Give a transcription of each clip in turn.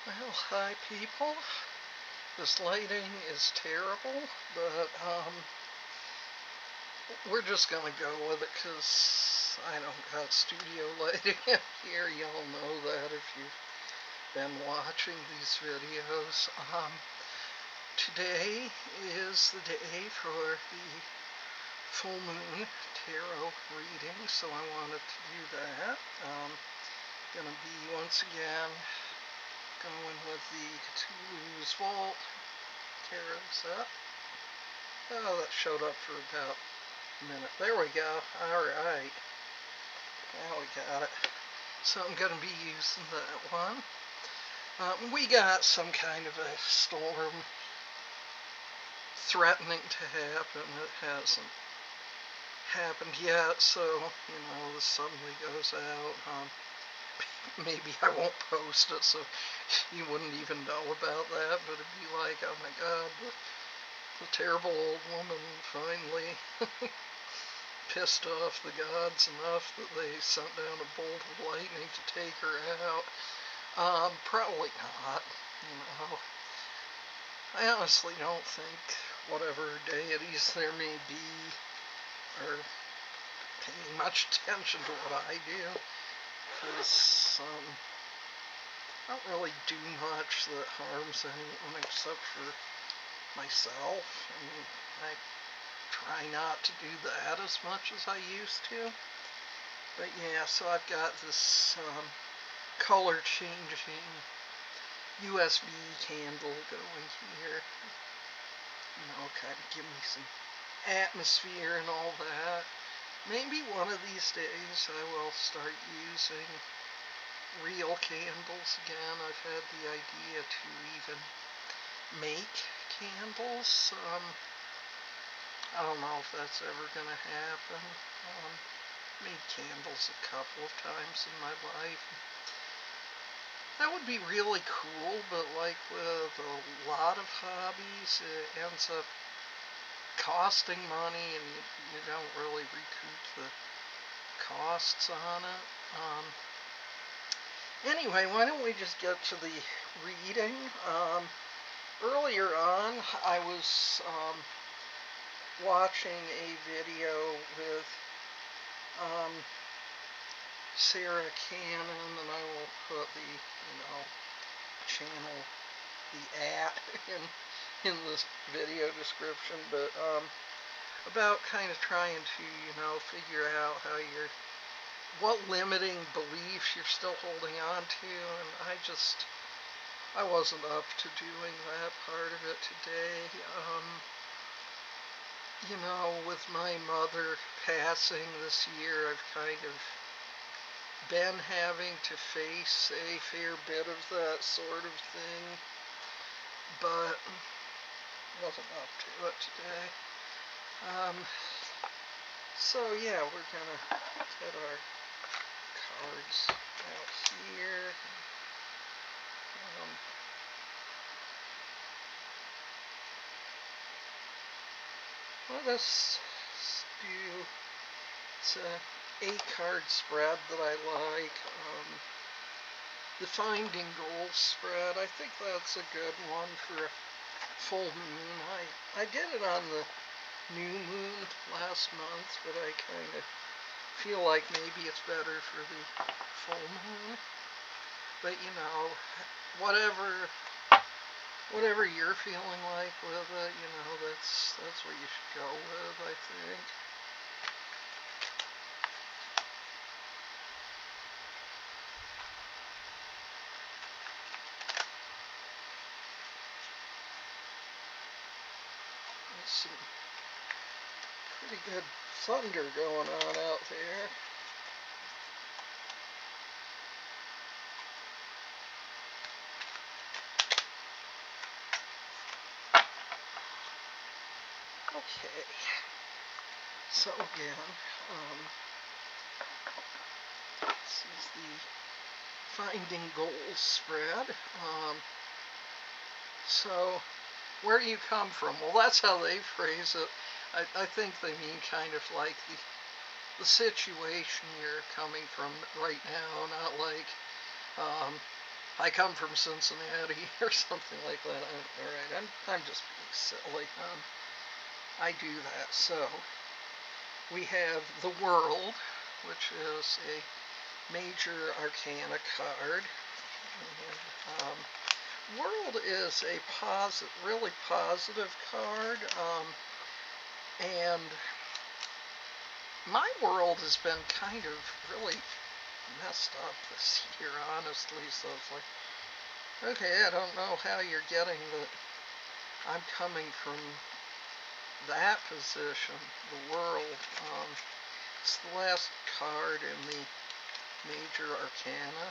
Well, hi people. This lighting is terrible, but we're just gonna go with it because I don't got studio lighting in here. Y'all know that if you've been watching these videos. Today is the day for the full moon tarot reading, so I wanted to do that. Gonna be once again going with the Cthulhu's Vault tarot set. Oh, that showed up for about a minute. There we go. Alright. Now we got it. So I'm going to be using that one. We got some kind of a storm threatening to happen. It hasn't happened yet, so, this suddenly goes out. Maybe I won't post it, so you wouldn't even know about that, but it'd be like, oh my god, the terrible old woman finally pissed off the gods enough that they sent down a bolt of lightning to take her out. Probably not, I honestly don't think whatever deities there may be are paying much attention to what I do, because I don't really do much that harms anyone except for myself. I try not to do that as much as I used to. But yeah, so I've got this color changing USB candle going here. Kind of give me some atmosphere and all that. Maybe one of these days I will start using real candles again. I've had the idea to even make candles. I don't know if that's ever going to happen. Made candles a couple of times in my life. That would be really cool, but like with a lot of hobbies, it ends up costing money and you don't really recoup the costs on it. Anyway, why don't we just get to the reading? Earlier on, I was watching a video with Sarah Cannon, and I will put the, channel, the in this video description, but about kind of trying to, figure out what limiting beliefs you're still holding on to, and I wasn't up to doing that part of it today. With my mother passing this year, I've kind of been having to face a fair bit of that sort of thing, but wasn't up to it today. So yeah, we're gonna get our cards out here. Let us do, it's a 8-card spread that I like. The Finding Goals spread, I think that's a good one for a full moon. I did it on the new moon last month, but I kind of feel like maybe it's better for the full moon. But whatever you're feeling like with it, that's what you should go with, I think. There's some pretty good thunder going on out there. Okay, so again, this is the Finding Goals spread. So, where do you come from? Well, that's how they phrase it. I think they mean kind of like the situation you're coming from right now, not like I come from Cincinnati or something like that. All right, I'm just being silly. I do that. So we have the World, which is a major arcana card. And, World is a really positive card, and my world has been kind of really messed up this year, honestly, so it's like, okay, I don't know how you're getting that I'm coming from that position, the World. It's the last card in the major arcana.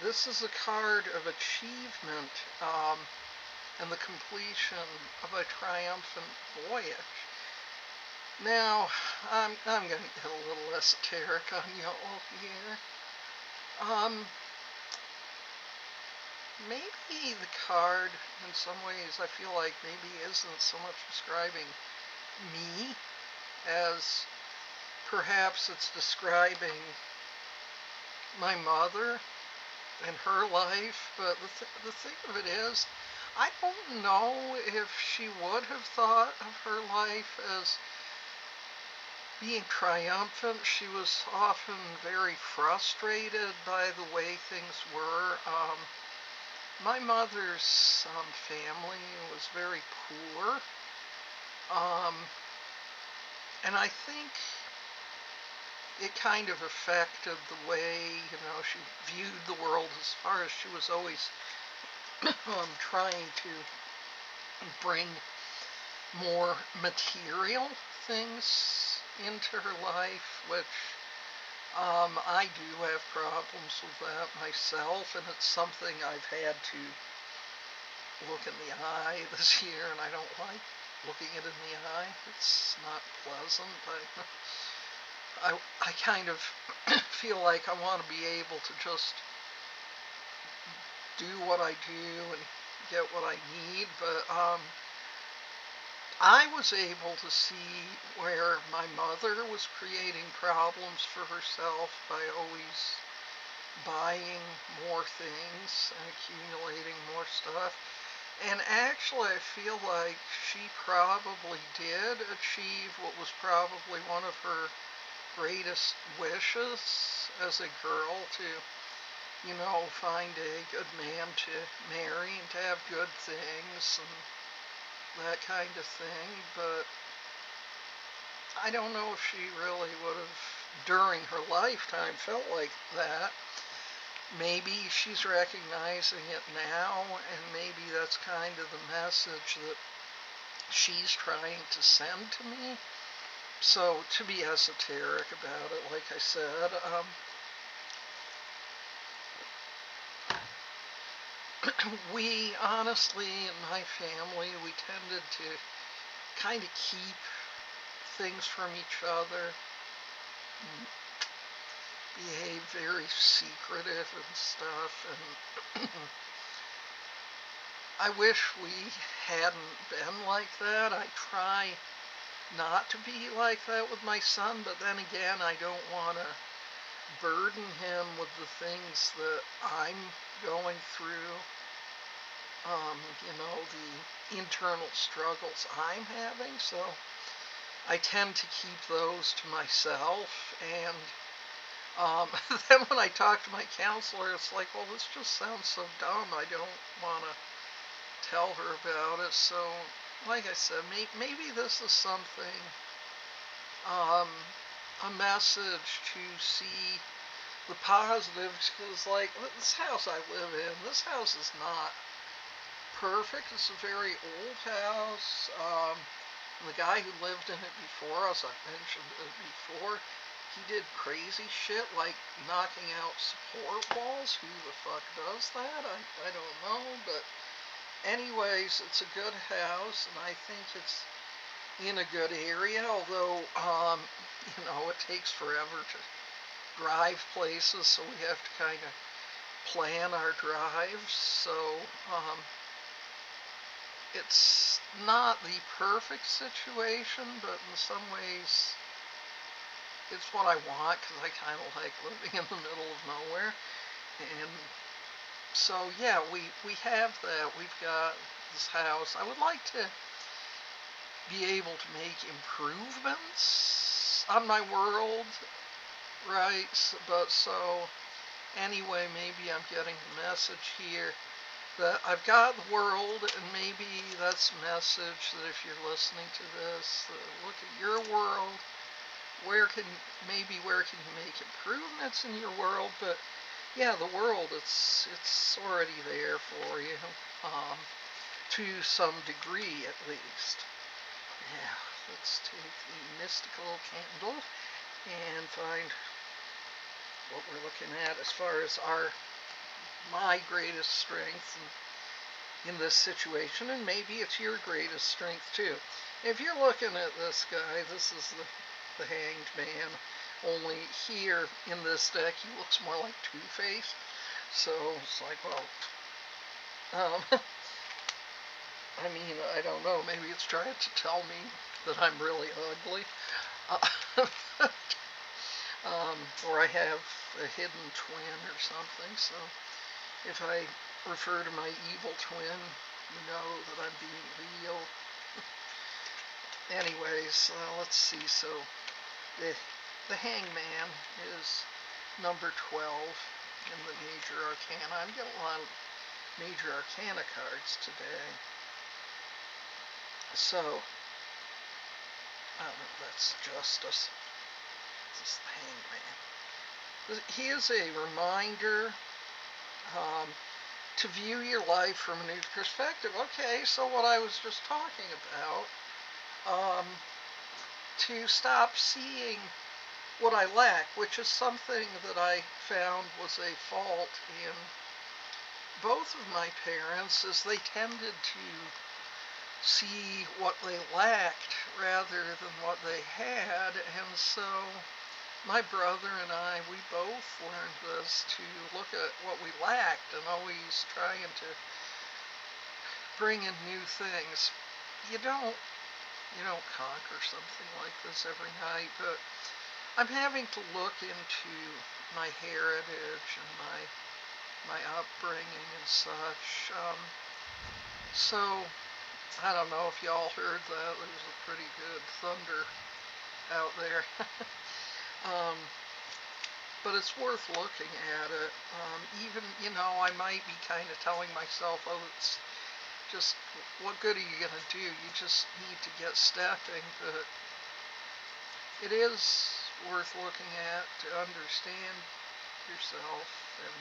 This is a card of achievement, and the completion of a triumphant voyage. Now, I'm going to get a little esoteric on y'all here. Maybe the card, in some ways, I feel like maybe isn't so much describing me as perhaps it's describing my mother and her life. But the thing of it is, I don't know if she would have thought of her life as being triumphant. She was often very frustrated by the way things were. My mother's family was very poor, and I think it kind of affected the way, she viewed the world, as far as she was always trying to bring more material things into her life, which I do have problems with that myself, and it's something I've had to look in the eye this year, and I don't like looking it in the eye. It's not pleasant. I kind of feel like I want to be able to just do what I do and get what I need, but I was able to see where my mother was creating problems for herself by always buying more things and accumulating more stuff. And actually, I feel like she probably did achieve what was probably one of her greatest wishes as a girl, to, find a good man to marry and to have good things and that kind of thing. But I don't know if she really would have, during her lifetime, felt like that. Maybe she's recognizing it now, and maybe that's kind of the message that she's trying to send to me. So, to be esoteric about it, like I said, we honestly, in my family, we tended to kind of keep things from each other, behave very secretive and stuff, and I wish we hadn't been like that. I try not to be like that with my son, but then again, I don't want to burden him with the things that I'm going through, the internal struggles I'm having, so I tend to keep those to myself. And then when I talk to my counselor, it's like, well, this just sounds so dumb, I don't want to tell her about it. So, like I said, maybe this is something, a message to see the positives, because, like, this house I live in, this house is not perfect. It's a very old house. The guy who lived in it before us, I've mentioned it before, he did crazy shit like knocking out support walls. Who the fuck does that? I don't know, but anyways, it's a good house, and I think it's in a good area, although, it takes forever to drive places, so we have to kind of plan our drives. So, it's not the perfect situation, but in some ways it's what I want, because I kind of like living in the middle of nowhere. And so, yeah, we have that. We've got this house. I would like to be able to make improvements on my world, right? But so, anyway, maybe I'm getting the message here that I've got the world, and maybe that's a message that if you're listening to this, look at your world. Where can you make improvements in your world? But yeah, the world, it's already there for you, to some degree at least. Yeah, let's take the mystical candle and find what we're looking at as far as my greatest strength in this situation, and maybe it's your greatest strength too. If you're looking at this guy, this is the Hanged Man, only here in this deck he looks more like Two-Face. So it's like, well, I mean, I don't know, maybe it's trying to tell me that I'm really ugly. Or I have a hidden twin or something, so if I refer to my evil twin, you know that I'm being real. Anyways, let's see, so the Hangman is number 12 in the Major Arcana. I'm getting a lot of Major Arcana cards today. So, that's Justice. This is the Hangman. He is a reminder to view your life from a new perspective. Okay, so what I was just talking about, to stop seeing what I lack, which is something that I found was a fault in both of my parents, is they tended to see what they lacked rather than what they had. And so my brother and I, we both learned this, to look at what we lacked and always trying to bring in new things. You don't conquer something like this every night, but I'm having to look into my heritage and my upbringing and such. So I don't know if y'all heard that. There's a pretty good thunder out there. But it's worth looking at it. Even, I might be kind of telling myself, oh, it's just, what good are you going to do? You just need to get stepping. But it is worth looking at to understand yourself and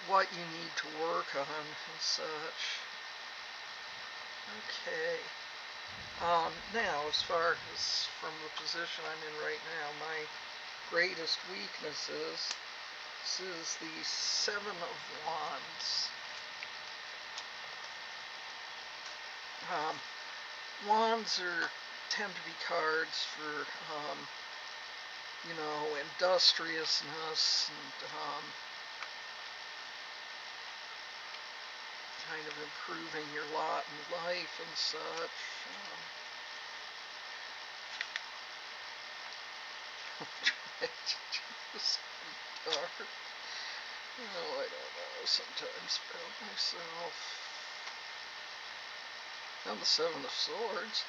what you need to work on and such. Okay. Now, as far as from the position I'm in right now, my greatest weaknesses, this is the Seven of Wands. Wands tend to be cards for, industriousness and kind of improving your lot in life and such. It's dark. I don't know sometimes about myself. And the Seven of Swords.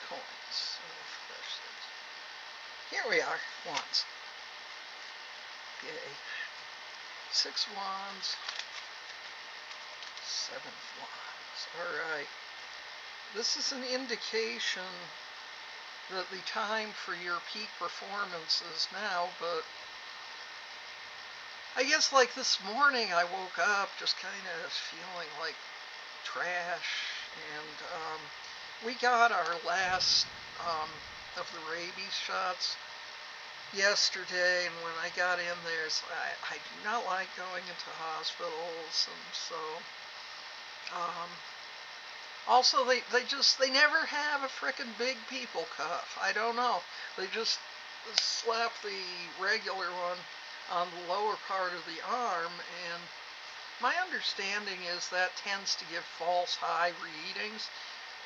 Coins. Here we are. Wands. Yay. 6 wands. 7 wands. Alright. This is an indication that the time for your peak performance is now, but I guess like this morning I woke up just kind of feeling like trash, and we got our last of the rabies shots yesterday, and when I got in there, I do not like going into hospitals, and so also they never have a frickin' big people cuff. I don't know, they just slap the regular one on the lower part of the arm, and my understanding is that tends to give false high readings.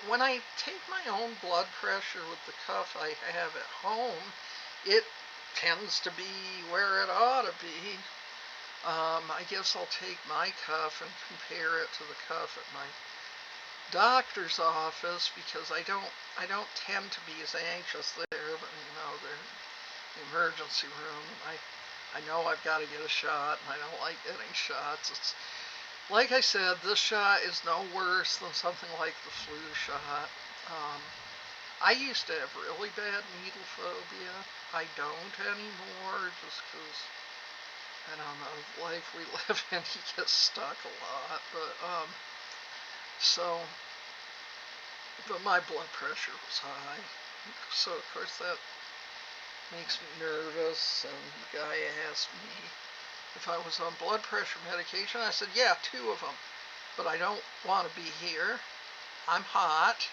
When I take my own blood pressure with the cuff I have at home, it tends to be where it ought to be. I guess I'll take my cuff and compare it to the cuff at my doctor's office, because I don't tend to be as anxious there, but they're in the emergency room, and I know I've got to get a shot, and I don't like getting shots. It's like I said, this shot is no worse than something like the flu shot. I used to have really bad needle phobia. I don't anymore, just because, I don't know, the life we live in, you get stuck a lot. But my blood pressure was high. So, of course, that makes me nervous. And the guy asked me if I was on blood pressure medication. I said, yeah, 2 of them. But I don't want to be here. I'm hot,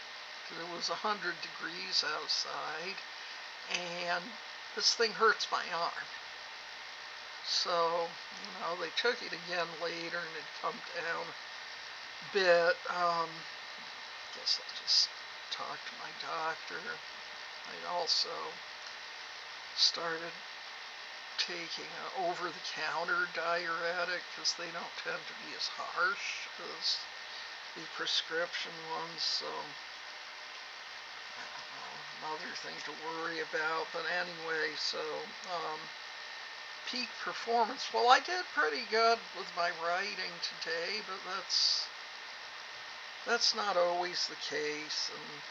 because it was 100 degrees outside. And this thing hurts my arm. So, they took it again later, and it come down a bit. Guess I'll just talk to my doctor. I also started taking an over-the-counter diuretic, because they don't tend to be as harsh as the prescription ones. So, I don't know, another thing to worry about. But anyway, so peak performance. Well, I did pretty good with my writing today, but that's not always the case, and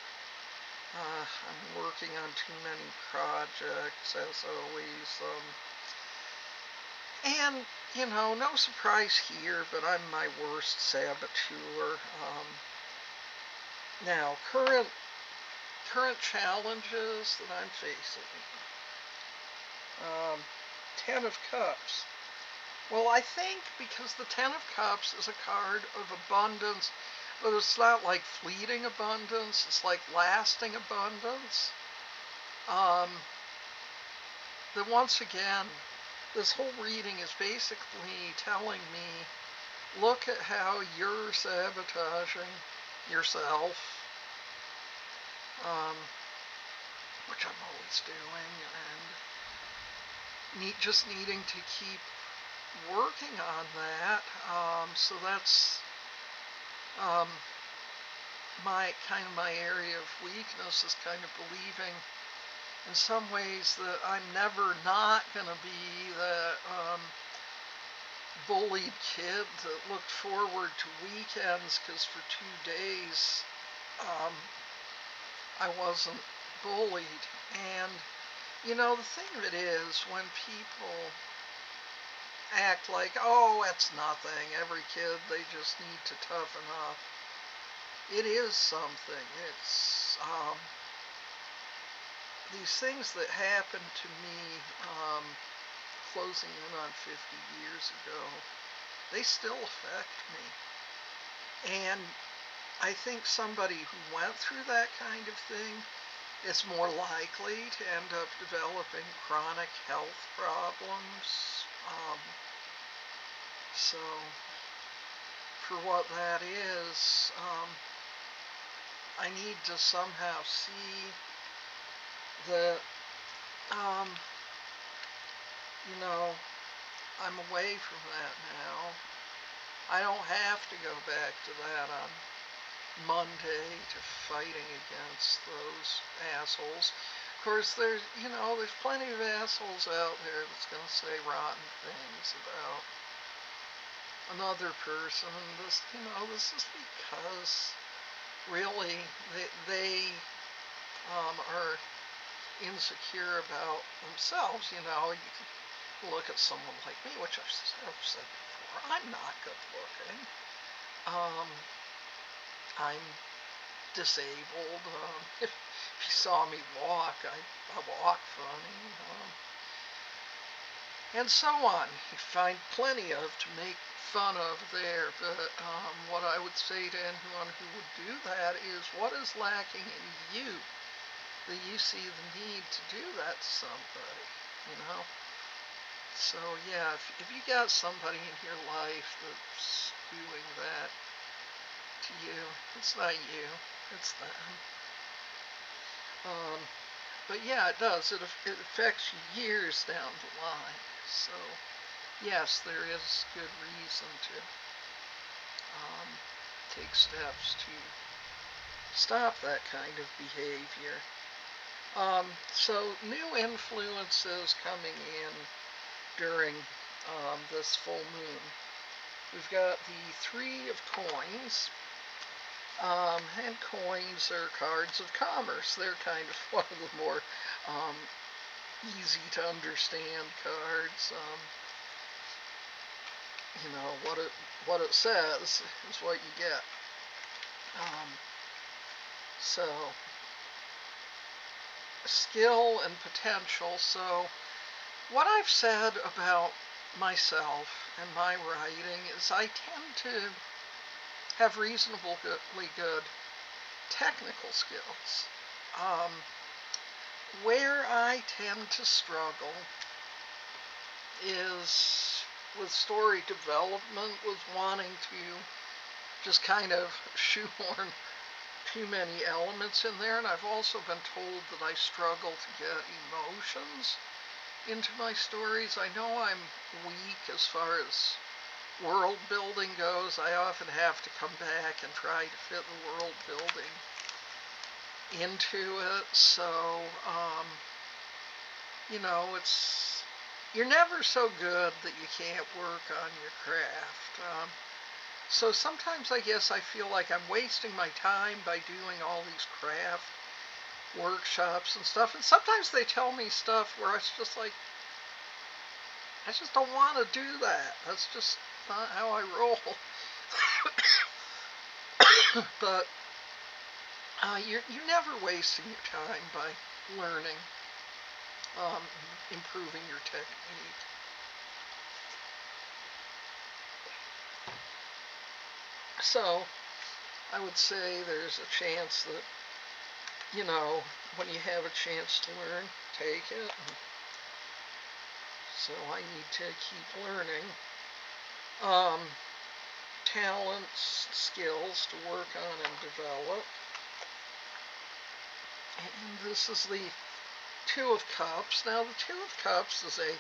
I'm working on too many projects, as always. And, no surprise here, but I'm my worst saboteur. Now, current challenges that I'm facing. 10 of Cups. Well, I think because the 10 of Cups is a card of abundance, but it's not like fleeting abundance, it's like lasting abundance. That once again, this whole reading is basically telling me, look at how you're sabotaging yourself, which I'm always doing, and just needing to keep working on that. So that's my area of weakness, is kind of believing in some ways that I'm never not going to be that bullied kid that looked forward to weekends, because for 2 days I wasn't bullied. And the thing of it is, when people act like, oh, it's nothing, every kid, they just need to toughen up, it is something. It's these things that happened to me closing in on 50 years ago, they still affect me. And I think somebody who went through that kind of thing is more likely to end up developing chronic health problems. So, for what that is, I need to somehow see that, I'm away from that now. I don't have to go back to that on Monday, to fighting against those assholes. Of course, there's plenty of assholes out there that's going to say rotten things about another person. This is because really they are insecure about themselves. You can look at someone like me, which I've said before. I'm not good looking. I'm disabled. If you saw me walk, I walk funny. And so on. You find plenty of to make fun of there. But what I would say to anyone who would do that is, what is lacking in you that you see the need to do that to somebody? So yeah, if you got somebody in your life that's doing that to you, it's not you, it's them. But yeah, it does. It affects you years down the line. So yes, there is good reason to take steps to stop that kind of behavior. So new influences coming in during this full moon. We've got the Three of Coins, and coins are cards of commerce. They're kind of one of the more easy to understand cards. You know, what it says is what you get. So skill and potential. So what I've said about myself and my writing is I tend to have reasonably good technical skills. Where I tend to struggle is with story development, with wanting to just kind of shoehorn too many elements in there, and I've also been told that I struggle to get emotions into my stories. I know I'm weak as far as world building goes. I often have to come back and try to fit the world building into it. So, you know, you're never so good that you can't work on your craft. So sometimes I guess I feel like I'm wasting my time by doing all these craft workshops and stuff. And sometimes they tell me stuff where it's just like, I just don't want to do that. That's just not how I roll. But you're never wasting your time by learning, improving your technique. So I would say there's a chance that, you know, when you have a chance to learn, take it. So I need to keep learning. Talents, skills to work on and develop. And this is the Two of Cups. Now the Two of Cups is a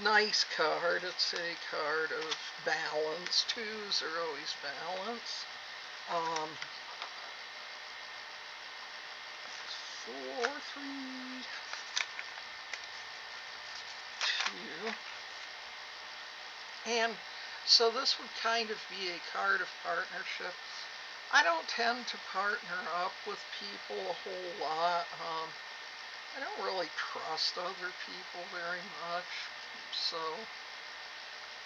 nice card. It's a card of balance. Twos are always balance. 4, 3, 2. And so this would kind of be a card of partnership. I don't tend to partner up with people a whole lot. I don't really trust other people very much, so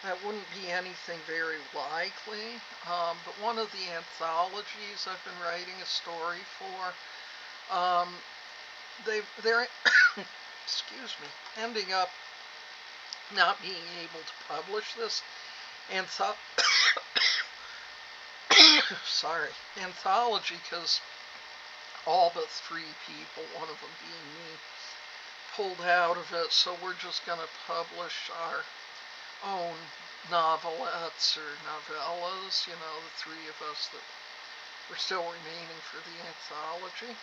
that wouldn't be anything very likely. But one of the anthologies I've been writing a story for, they're excuse me, ending up not being able to publish this anthology because all but 3 people, one of them being me, pulled out of it. So we're just going to publish our own novelettes or novellas, you know, the 3 of us that were still remaining for the anthology.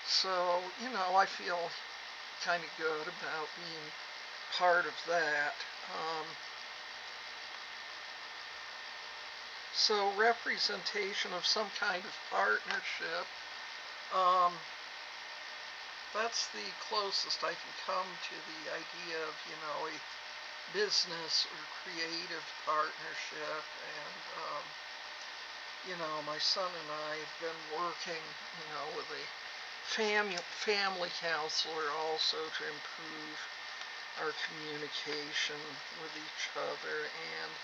So, you know, I feel kind of good about being part of that. So representation of some kind of partnership, that's the closest I can come to the idea of, you know, a business or creative partnership. And, you know, my son and I have been working, you know, with a family counselor also to improve our communication with each other. And,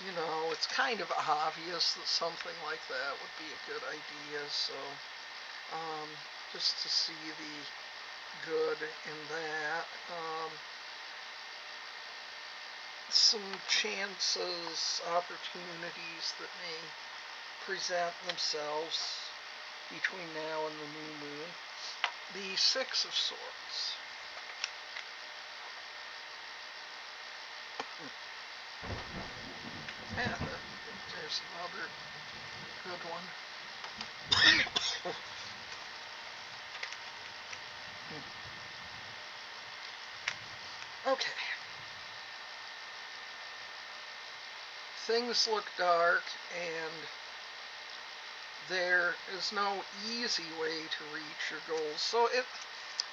you know, it's kind of obvious that something like that would be a good idea. So just to see the good in that. Some chances, opportunities that may present themselves between now and the new moon. The Six of Swords. Yeah, there's another good one. Okay. Things look dark, and there is no easy way to reach your goals. So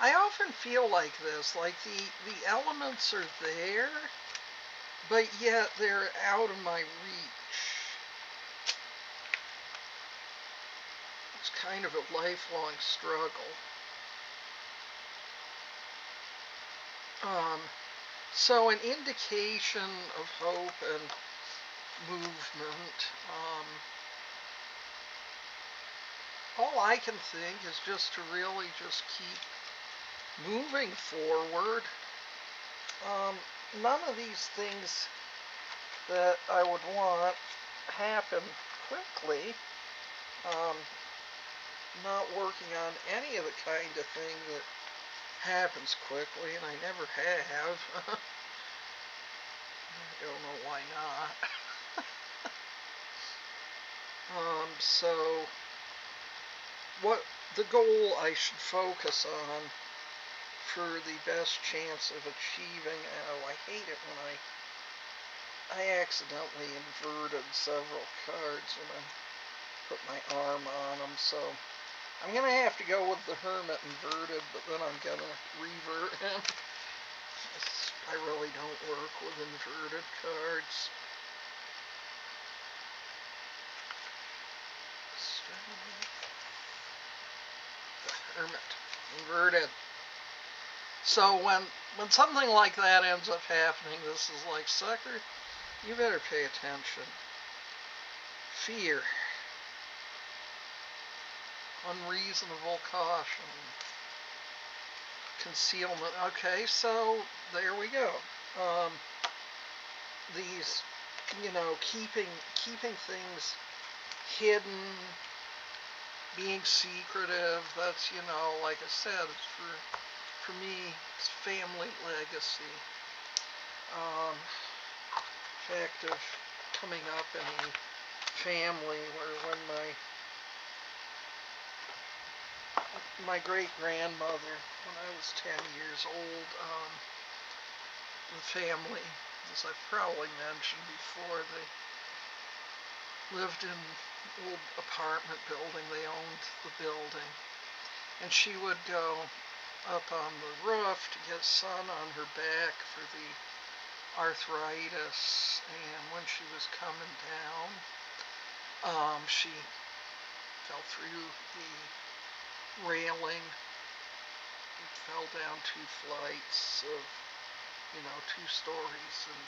I often feel like this, like the elements are there, but yet they're out of my reach. It's kind of a lifelong struggle. So an indication of hope and movement. All I can think is just to really just keep moving forward. None of these things that I would want happen quickly. Not working on any of the kind of thing that happens quickly, and I never have. I don't know why not. So what the goal I should focus on for the best chance of achieving, I hate it when I accidentally inverted several cards when I put my arm on them, so I'm going to have to go with the Hermit inverted, but then I'm going to revert him. I really don't work with inverted cards. The Hermit inverted. So when something like that ends up happening, this is like, sucker, you better pay attention. Fear. Unreasonable caution. Concealment. Okay, so there we go. These, keeping things hidden, being secretive, that's, like I said, it's for me, it's family legacy. Fact of coming up in a family where when my great-grandmother, when I was 10 years old, the family, as I've probably mentioned before, they lived in an old apartment building. They owned the building. And she would go up on the roof to get sun on her back for the arthritis. And when she was coming down, she fell through the railing, fell down 2 flights of, 2 stories, and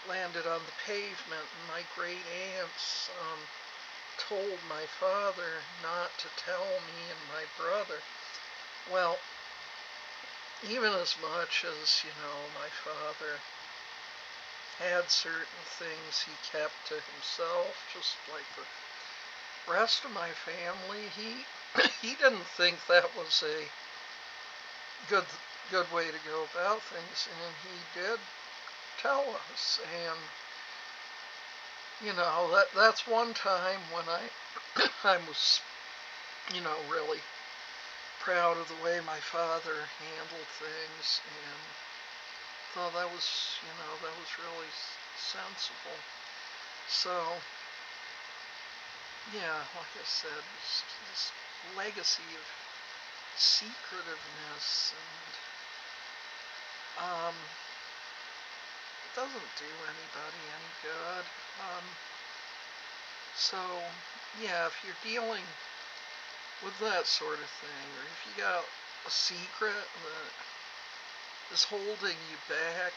landed on the pavement. And my great aunts told my father not to tell me and my brother. Well, even as much as, my father had certain things he kept to himself, just like the rest of my family, he didn't think that was a good way to go about things, and he did tell us. And that's one time when I was, really proud of the way my father handled things, and thought that was really sensible. So yeah, like I said, this legacy of secretiveness, and it doesn't do anybody any good. So yeah, if you're dealing with that sort of thing, or if you got a secret that is holding you back,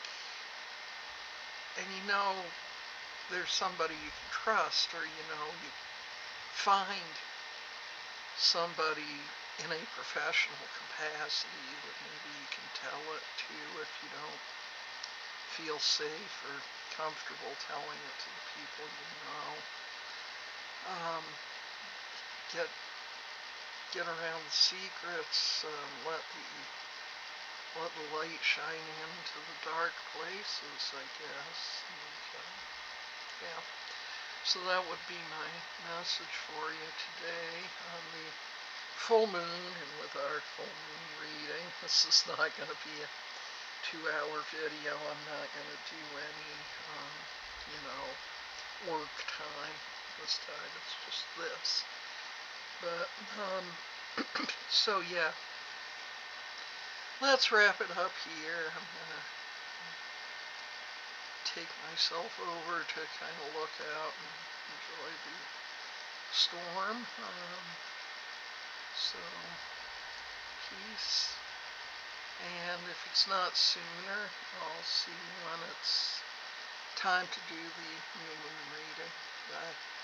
and there's somebody you can trust, or you find somebody in a professional capacity that maybe you can tell it to if you don't feel safe or comfortable telling it to the people you know. Get around the secrets, let let the light shine into the dark places, I guess. And, yeah. So that would be my message for you today on the full moon and with our full moon reading. This is not going to be a 2-hour video. I'm not going to do any, work time this time. It's just this. But, so yeah. Let's wrap it up here. I'm going to take myself over to kind of look out and enjoy the storm. So, peace. And if it's not sooner, I'll see you when it's time to do the new moon reading. Bye.